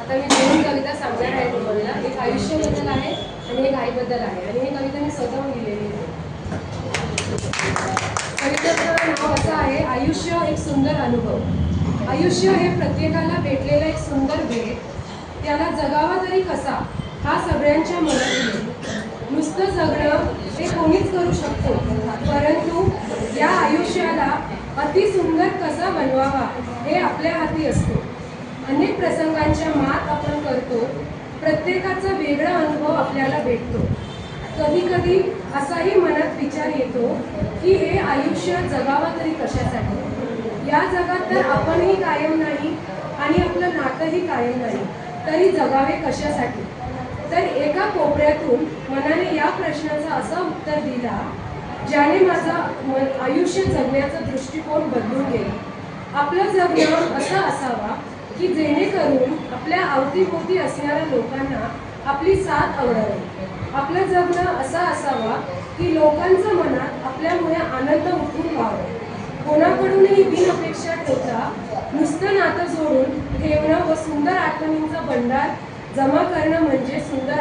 आता मी दोन कविता सांगणार आहे तुम्हाला. एक आयुष्याबद्दल आहे आणि एक आईबद्दल आहे आणि ही कविता मी स्वतःहून लिहिलेली आहे. कवितेचं नाव असं आहे, आयुष्य एक सुंदर अनुभव. आयुष्य हे प्रत्येकाला भेटलेला एक सुंदर भेट. त्याला जगावा तरी कसा हा सगळ्यांच्या मनात आहे. नुसतं जगणं हे कोणीच करू शकतो, परंतु या आयुष्याला अतिसुंदर कसा बनवावा हे आपल्या हाती असतो. अनेक प्रसंगांच्या मात आपण करतो. प्रत्येकाचा वेगळा अनुभव आपल्याला भेटतो. कधी कधी असाही मनात विचार येतो की हे आयुष्य जगावा तरी कशासाठी. या जगात तर आपणही कायम नाही आणि आपलं नातंही कायम नाही, तरी जगावे कशासाठी. तर एका कोपऱ्यातून मनाने या प्रश्नाचं असं उत्तर दिला ज्याने माझं आयुष्य जगण्याचा दृष्टिकोन बदलून गेला. आपलं जगणं असं असावा की जेणेकरून आपल्या अवतीभोवती असणाऱ्या लोकांना आपली साथ आवडावी. आपलं जगणं असं असावा की लोकांचं मनात आपल्यामुळे आनंद उठून व्हावा. कोणाकडूनही बिन अपेक्षा ठेवता नुसतं नातं जोडून ठेवणं व सुंदर आठवणींचा भंडार जमा करणं म्हणजे सुंदर